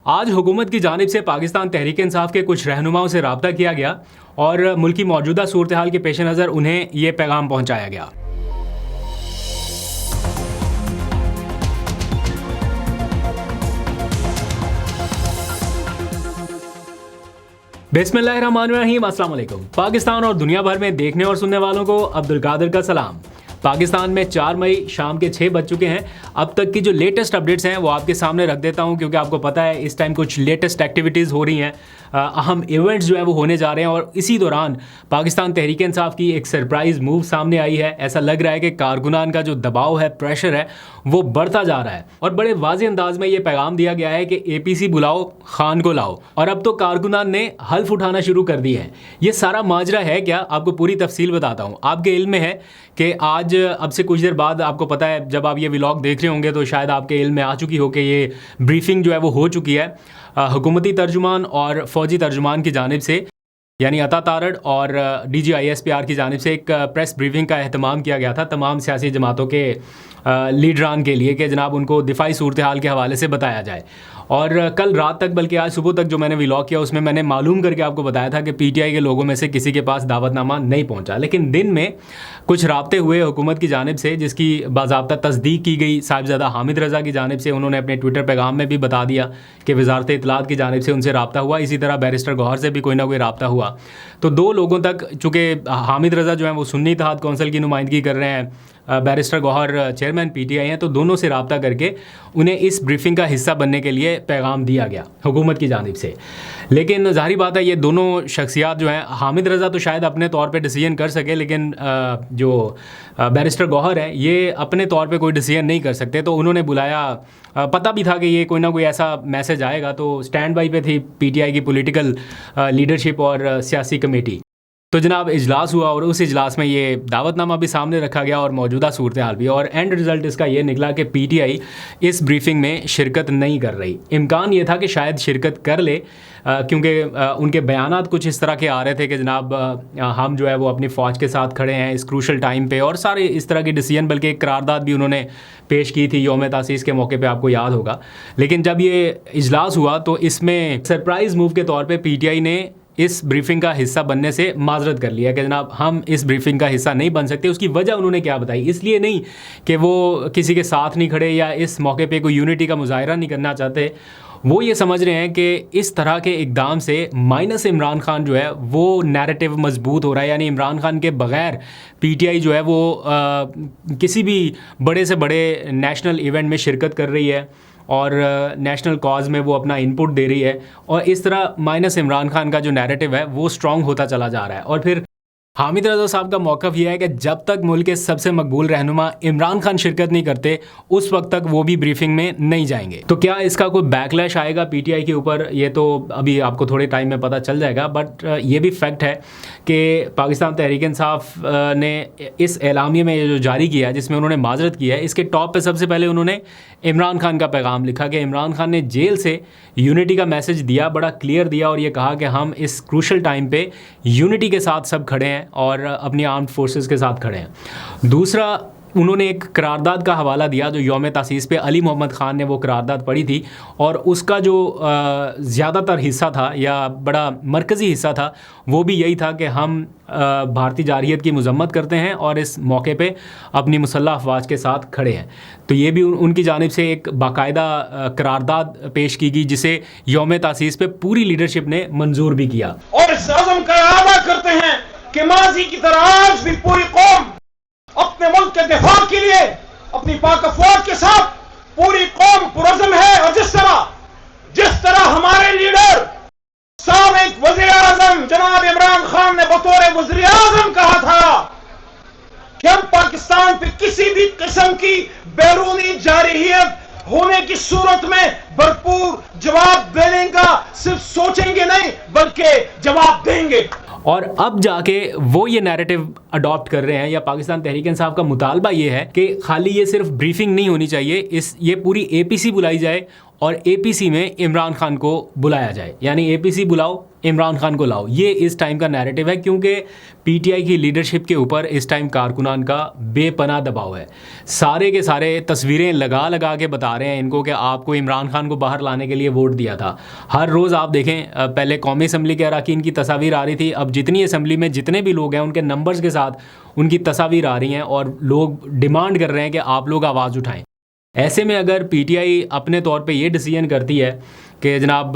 आज हुकूमत की जानिब से पाकिस्तान तहरीक इंसाफ के कुछ रहनुमाओं से रब्ता किया गया और मुल्क की मौजूदा सूरत हाल के पेश नज़र उन्हें ये पैगाम पहुँचाया गया। बिस्मिल्लाहिर्रहमानिर्रहीम, अस्सलाम वालेकुम। पाकिस्तान और दुनिया भर में देखने और सुनने वालों को अब्दुल कादिर का सलाम। पाकिस्तान में 4 मई शाम के 6 बज चुके हैं। अब तक की जो लेटेस्ट अपडेट्स हैं वो आपके सामने रख देता हूं, क्योंकि आपको पता है इस टाइम कुछ लेटेस्ट एक्टिविटीज़ हो रही हैं, अहम इवेंट्स जो है वो होने जा रहे हैं। और इसी दौरान पाकिस्तान तहरीक इंसाफ की एक सरप्राइज़ मूव सामने आई है। ऐसा लग रहा है कि कारकुनान का जो दबाव है, प्रेशर है, वो बढ़ता जा रहा है और बड़े वाज़े अंदाज में ये पैगाम दिया गया है कि APC बुलाओ, खान को लाओ। और अब तो कारकुनान ने हल्फ उठाना शुरू कर दिए हैं। ये सारा माजरा है क्या, आपको पूरी तफसील बताता हूँ। आपके इल्म में है कि आज अब से कुछ देर बाद, आपको पता है जब आप ये व्लॉग देख रहे होंगे तो शायद आपके इल्म में आ चुकी हो कि ये ब्रीफिंग जो है वो हो चुकी है हुकूमती तर्जुमान और फ़ौजी तर्जुमान की जानिब से, यानी अता तारड़ और DGISPR की जानिब से एक प्रेस ब्रीफिंग का अहतमाम किया गया था तमाम सियासी जमातों के लीडरान के लिए कि जनाब उनको दिफाई सूरत हाल के हवाले से बताया जाए। और कल रात तक, बल्कि आज सुबह तक जो मैंने व्लॉग किया उसमें मैंने मालूम करके आपको बताया था कि PTI के लोगों में से किसी के पास दावतनामा नहीं पहुंचा। लेकिन दिन में कुछ राब्ते हुए हुकूमत की जानिब से, जिसकी बाज़ाब्ता तस्दीक की गई साहिबजादा हामिद रज़ा की जानिब से। उन्होंने अपने ट्विटर पैगाम में भी बता दिया कि वजारत इत्तलात की जानिब से उनसे रब्ता हुआ। इसी तरह बैरिस्टर गौहर से भी कोई ना कोई रब्ता हुआ। तो 2 लोगों तक, चूँकि हामिद रज़ा जो है वो सुन्नी इत्तेहाद कौंसिल की नुमाइंदगी कर रहे हैं, बैरिस्टर गौहर चेयरमैन PTI हैं, तो दोनों से रब्ता करके उन्हें इस ब्रीफिंग का हिस्सा बनने के लिए पैगाम दिया गया हुकूमत की जानिब से। लेकिन ज़ाहिर बात है ये दोनों शख्सियात जो हैं, हामिद रज़ा तो शायद अपने तौर पे डिसीजन कर सके, लेकिन जो बैरिस्टर गौहर है ये अपने तौर पे कोई डिसीजन नहीं कर सकते। तो उन्होंने बुलाया, पता भी था कि ये कोई ना कोई ऐसा मैसेज आएगा, तो स्टैंड बाई पे थी PTI की पॉलिटिकल लीडरशिप और सियासी कमेटी। तो जनाब इजलास हुआ और उस इजलास में ये दावतनामा भी सामने रखा गया और मौजूदा सूरत हाल भी। और एंड रिज़ल्ट इसका ये निकला कि PTI इस ब्रीफिंग में शिरकत नहीं कर रही। इम्कान ये था कि शायद शिरकत कर ले, क्योंकि उनके बयानात कुछ इस तरह के आ रहे थे कि जनाब हम जो है वो अपनी फ़ौज के साथ खड़े हैं इस क्रूशल टाइम पे, और सारे इस तरह की डिसीजन, बल्कि एक करारदाद भी उन्होंने पेश की थी यौम तासीस के मौके पे, आपको याद होगा। लेकिन जब ये इजलास हुआ तो इसमें सरप्राइज़ मूव के तौर पर PTI ने इस ब्रीफिंग का हिस्सा बनने से माजरत कर लिया कि जनाब हम इस ब्रीफिंग का हिस्सा नहीं बन सकते। उसकी वजह उन्होंने क्या बताई, इसलिए नहीं कि वो किसी के साथ नहीं खड़े या इस मौके पे कोई यूनिटी का मुजाहरा नहीं करना चाहते। वो ये समझ रहे हैं कि इस तरह के इकदाम से माइनस इमरान खान जो है वो नैरेटिव मजबूत हो रहा है, यानी इमरान खान के बग़ैर PTI जो है वो किसी भी बड़े से बड़े नेशनल इवेंट में शिरकत कर रही है और नेशनल कॉज में वो अपना इनपुट दे रही है। और इस तरह माइनस इमरान खान का जो नैरेटिव है वो स्ट्रॉन्ग होता चला जा रहा है। और फिर हामिद रज़ा साहब का मौक़िफ़ यह है कि जब तक मुल्क के सबसे मकबूल रहनुमा इमरान खान शिरकत नहीं करते उस वक्त तक वो भी ब्रीफिंग में नहीं जाएंगे। तो क्या इसका कोई बैकलैश आएगा PTI के ऊपर, ये तो अभी आपको थोड़े टाइम में पता चल जाएगा। बट ये भी फैक्ट है कि पाकिस्तान तहरीक इंसाफ ने इस एलामिया में जो जारी किया, जिसमें उन्होंने माजरत की है, इसके टॉप पे सबसे पहले उन्होंने इमरान खान का पैगाम लिखा कि इमरान खान ने जेल से यूनिटी का मैसेज दिया, बड़ा क्लियर दिया, और ये कहा कि हम इस क्रूशल टाइम पे यूनिटी के साथ सब खड़े हैं और अपनी आर्म्ड फोर्सेस के साथ खड़े हैं। दूसरा, उन्होंने एक करारदाद का हवाला दिया जो यौम तासीस पे अली मोहम्मद ख़ान ने वो करारदाद पढ़ी थी, और उसका जो ज़्यादातर हिस्सा था या बड़ा मरकज़ी हिस्सा था वो भी यही था कि हम भारतीय जारहियत की मज़म्मत करते हैं और इस मौके पे अपनी मुसल्लह अफवाज के साथ खड़े हैं। तो ये भी उनकी जानिब से एक बाकायदा करारदाद पेश की गई, जिसे यौम तासीस पे पूरी लीडरशिप ने मंजूर भी किया। और इस अज़म का इरादा करते हैं कि माजी की तरह आज भी पूरी कौम अपने मुल्क के दिफा के लिए अपनी पाक फौज के साथ पूरी कौम पुरज़म है। और जिस तरह हमारे लीडर साबिक़ वज़ीर आज़म जनाब इमरान खान ने बतौर वज़ीर आज़म कहा था कि हम पाकिस्तान पे किसी भी किस्म की बैरूनी जारहियत होने की सूरत में भरपूर जवाब देने का सिर्फ सोचेंगे नहीं बल्कि जवाब देंगे। और अब जाके वो ये नैरेटिव अडॉप्ट कर रहे हैं, या पाकिस्तान तहरीक इंसाफ का मुतालबा ये है कि खाली ये सिर्फ ब्रीफिंग नहीं होनी चाहिए, ये पूरी APC बुलाई जाए और APC में इमरान खान को बुलाया जाए। यानी APC बुलाओ, इमरान खान को लाओ, ये इस टाइम का नैरेटिव है, क्योंकि पीटीआई की लीडरशिप के ऊपर इस टाइम कारकुनान का बेपनाह दबाव है। सारे के सारे तस्वीरें लगा लगा के बता रहे हैं इनको कि आपको इमरान खान को बाहर लाने के लिए वोट दिया था। हर रोज़ आप देखें, पहले कौमी असम्बली के अरकान की तस्वीर आ रही थी, अब जितनी असम्बली में जितने भी लोग हैं उनके नंबर्स के साथ उनकी तस्वीर आ रही हैं और लोग डिमांड कर रहे हैं कि आप लोग आवाज़ उठाएं। ऐसे में अगर पीटीआई अपने तौर पे ये डिसीजन करती है कि जनाब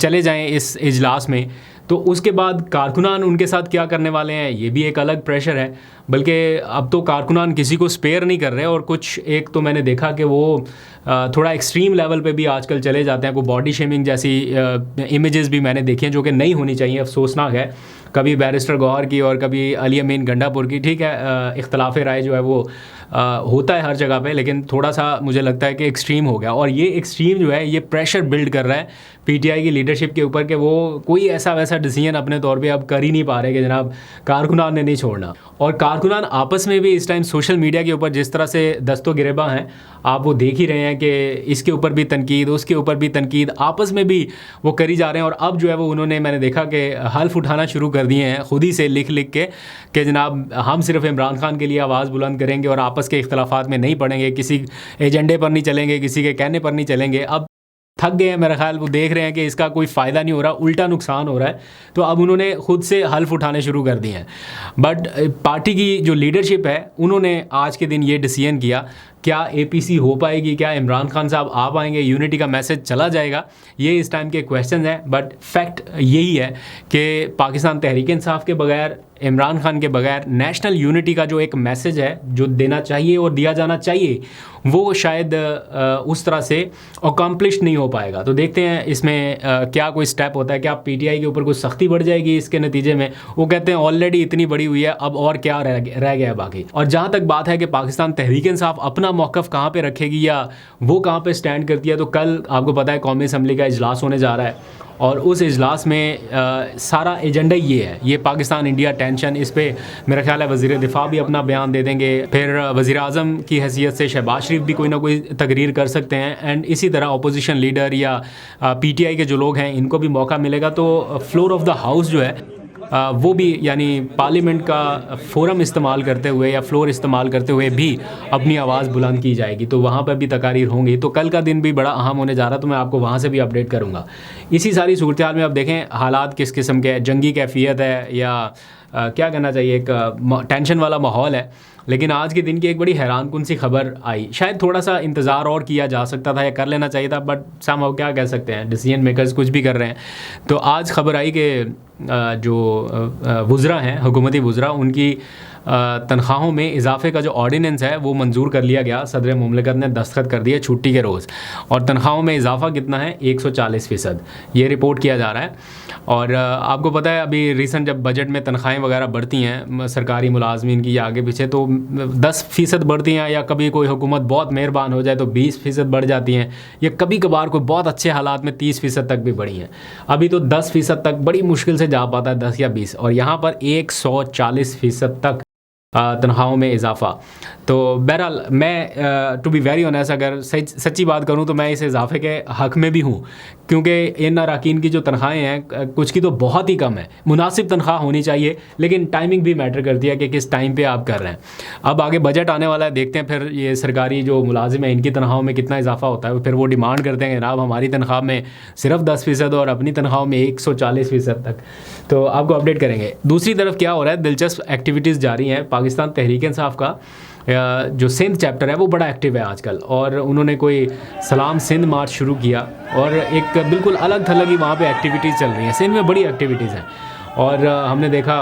चले जाएं इस इजलास में, तो उसके बाद कारकुनान उनके साथ क्या करने वाले हैं, ये भी एक अलग प्रेशर है। बल्कि अब तो कारकुनान किसी को स्पेयर नहीं कर रहे, और कुछ एक तो मैंने देखा कि वो थोड़ा एक्सट्रीम लेवल पे भी आजकल चले जाते हैं। कोई बॉडी शेमिंग जैसी इमेजेस भी मैंने देखी हैं जो कि नहीं होनी चाहिए, अफसोसनाक है। कभी बैरिस्टर गौहर की और कभी अली अमीन गंडापुर की। ठीक है, इख्तलाफ राय जो है वो होता है हर जगह पे, लेकिन थोड़ा सा मुझे लगता है कि एक्सट्रीम हो गया। और ये एक्सट्रीम जो है ये प्रेशर बिल्ड कर रहा है पीटीआई की लीडरशिप के ऊपर कि वो कोई ऐसा वैसा डिसीजन अपने तौर पे अब कर ही नहीं पा रहे कि जनाब कारकुनान ने नहीं छोड़ना। और कारकुनान आपस में भी इस टाइम सोशल मीडिया के ऊपर जिस तरह से दस्तो गिरेबा हैं, आप वो देख ही रहे हैं कि इसके ऊपर भी तनकीद, उसके ऊपर भी तनकीद, आपस में भी वो करी जा रहे हैं। और अब जो है वो उन्होंने, मैंने देखा कि हल्फ उठाना शुरू कर दिए हैं खुद ही से लिख लिख के कि जनाब हम सिर्फ इमरान खान के लिए आवाज़ बुलंद करेंगे और आपस के इख्तलाफात में नहीं पड़ेंगे, किसी एजेंडे पर नहीं चलेंगे, किसी के कहने पर नहीं चलेंगे। अब थक गए हैं मेरा ख्याल, वो देख रहे हैं कि इसका कोई फ़ायदा नहीं हो रहा, उल्टा नुकसान हो रहा है, तो अब उन्होंने खुद से हल्फ उठाने शुरू कर दिए हैं। बट पार्टी की जो लीडरशिप है उन्होंने आज के दिन ये डिसीजन किया। क्या एपीसी हो पाएगी, क्या इमरान खान साहब आ पाएंगे, यूनिटी का मैसेज चला जाएगा, ये इस टाइम के क्वेश्चन हैं। बट फैक्ट यही है कि पाकिस्तान तहरीक इंसाफ के बगैर, इमरान खान के बगैर नेशनल यूनिटी का जो एक मैसेज है जो देना चाहिए और दिया जाना चाहिए, वो शायद उस तरह से अकम्पलिश नहीं हो पाएगा। तो देखते हैं इसमें क्या कोई स्टेप होता है, क्या पीटीआई के ऊपर कोई सख्ती बढ़ जाएगी इसके नतीजे में। वो कहते हैं ऑलरेडी इतनी बड़ी हुई है, अब और क्या रह गया है बाकी। और जहाँ तक बात है कि पाकिस्तान तहरीक इंसाफ अपना मौक़िफ़ कहाँ पे रखेगी या वो कहाँ पे स्टैंड करती है, तो कल आपको पता है कौमी असम्बली का इजलास होने जा रहा है और उस इजलास में सारा एजेंडा ये है, ये पाकिस्तान इंडिया टेंशन, इस पे मेरा ख्याल है वज़ीर दिफा भी अपना बयान दे देंगे, फिर वज़ीर आज़म की हैसियत से शहबाज शरीफ भी कोई ना कोई तकरीर कर सकते हैं, एंड इसी तरह अपोजिशन लीडर या पीटीआई के जो लोग हैं इनको भी मौका मिलेगा। तो फ्लोर ऑफ द हाउस जो है वो भी, यानी पार्लियामेंट का फ़ोरम इस्तेमाल करते हुए या फ्लोर इस्तेमाल करते हुए भी अपनी आवाज़ बुलंद की जाएगी, तो वहाँ पर भी तकारीर होंगी। तो कल का दिन भी बड़ा अहम होने जा रहा है, तो मैं आपको वहाँ से भी अपडेट करूँगा। इसी सारी सूरत हाल में अब देखें हालात किस किस्म के, जंगी कैफियत है या क्या कहना चाहिए, एक टेंशन वाला माहौल है। लेकिन आज के दिन की एक बड़ी हैरानकुन सी खबर आई, शायद थोड़ा सा इंतज़ार और किया जा सकता था या कर लेना चाहिए था, बट समहाउ क्या कह सकते हैं, डिसीजन मेकर्स कुछ भी कर रहे हैं। तो आज खबर आई कि जो वुज़रा हैं, हुकूमती वुज़रा, उनकी तनख्वाहों में इजाफे का जो ऑर्डिनेंस है वो मंजूर कर लिया गया। सदर मुमलिकत ने दस्तखत कर दिए छुट्टी के रोज़, और तनख्वाहों में इजाफा कितना है, 140%, ये रिपोर्ट किया जा रहा है। और आपको पता है अभी रिसेंट जब बजट में तनख्वाहें वगैरह बढ़ती हैं सरकारी मुलाजमीन की या आगे पीछे, तो 10% बढ़ती हैं, या कभी कोई हुकूमत बहुत मेहरबान हो जाए तो 20% बढ़ जाती हैं, या कभी कभार कोई बहुत अच्छे हालात में 30% तक भी बढ़ी हैं। अभी तो 10% तक बड़ी मुश्किल से जा पाता है, 10 या 20, और यहाँ पर 140% तक तनख्वाहों में इजाफा। तो बहरहाल मैं टू बी वेरी ऑनेस्ट अगर सच्ची बात करूं तो मैं इस इजाफे के हक़ में भी हूं, क्योंकि इन अरकान की जो तनख्वाहें हैं कुछ की तो बहुत ही कम है। मुनासिब तनख्वाह होनी चाहिए, लेकिन टाइमिंग भी मैटर करती है कि किस टाइम पे आप कर रहे हैं। अब आगे बजट आने वाला है, देखते हैं फिर ये सरकारी जो मुलाजिम हैं इनकी तनख्वाहों में कितना इजाफा होता है। फिर वो डिमांड करते हैं जनाब हमारी तनख्वाह में सिर्फ 10% और अपनी तनख्वाहों में 140% तक। तो आपको अपडेट करेंगे। दूसरी तरफ क्या हो रहा है, दिलचस्प एक्टिविटीज़ जारी हैं। पाकिस्तान तहरीक इंसाफ का जो सिंध चैप्टर है वो बड़ा एक्टिव है आजकल, और उन्होंने कोई सलाम सिंध मार्च शुरू किया, और एक बिल्कुल अलग थलग ही वहाँ पे एक्टिविटीज़ चल रही हैं। सिंध में बड़ी एक्टिविटीज़ हैं, और हमने देखा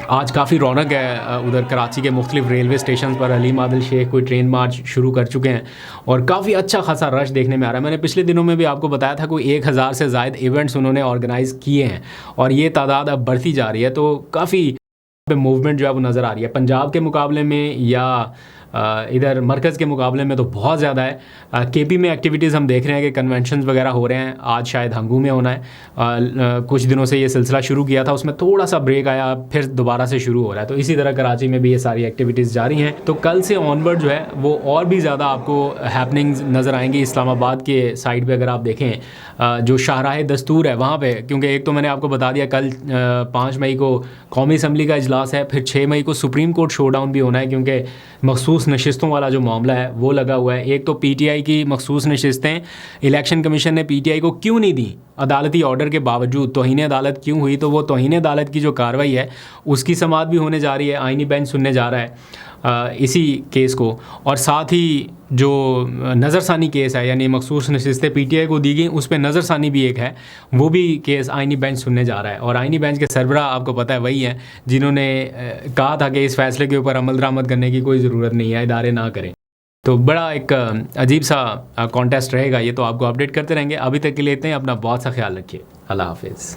आज काफ़ी रौनक है उधर कराची के मुख्तलिफ रेलवे स्टेशन पर। हलीम आदिल शेख कोई ट्रेन मार्च शुरू कर चुके हैं, और काफ़ी अच्छा खासा रश देखने में आ रहा है। मैंने पिछले दिनों में भी आपको बताया था कोई 1000 से ज़ायद इवेंट्स उन्होंने ऑर्गेनाइज़ किए हैं, और ये तादाद अब बढ़ती जा रही है। तो काफ़ी मूवमेंट जो है वो नज़र आ रही है। पंजाब के मुकाबले में या इधर मरकज़ के मुकाबले में तो बहुत ज़्यादा है। केपी में एक्टिविटीज़ हम देख रहे हैं कि कन्वेंशंस वगैरह हो रहे हैं। आज शायद हंगू में होना है। कुछ दिनों से ये सिलसिला शुरू किया था, उसमें थोड़ा सा ब्रेक आया, फिर दोबारा से शुरू हो रहा है। तो इसी तरह कराची में भी ये सारी एक्टिविटीज़ जारी हैं। तो कल से ऑनवर्ड जो है वो और भी ज़्यादा आपको हैपनिंग्स नज़र आएंगी। इस्लामाबाद के साइड पे अगर आप देखें जो शाहराह दस्तूर है वहाँ पे, क्योंकि एक तो मैंने आपको बता दिया कल 5 मई को कौमी असम्बली का इजलास है, फिर 6 मई को सुप्रीम कोर्ट शोडाउन भी होना है, क्योंकि मखसूस नशिस्तों वाला जो मामला है वो लगा हुआ है। एक तो पीटीआई की मखसूस नशिस्तें इलेक्शन कमीशन ने पीटीआई को क्यों नहीं दी, अदालती ऑर्डर के बावजूद तौहीन अदालत क्यों हुई, तो वो तौहीन अदालत की जो कार्रवाई है उसकी समाअत भी होने जा रही है। आइनी बेंच सुनने जा रहा है इसी केस को, और साथ ही जो नज़रसानी केस है यानी मखसूस नशिस्तें पीटीआई को दी गई, उस पर नज़रसानी भी एक है, वो भी केस आइनी बेंच सुनने जा रहा है। और आइनी बेंच के सरबराह आपको पता है वही हैं जिन्होंने कहा था कि इस फैसले के ऊपर अमल दरामद करने की कोई ज़रूरत नहीं है, इदारे ना करें। तो बड़ा एक अजीब सा कॉन्टेस्ट रहेगा ये, तो आपको अपडेट करते रहेंगे। अभी तक के लिए इतने, अपना बहुत सा ख्याल रखिए। अल्लाह हाफिज़।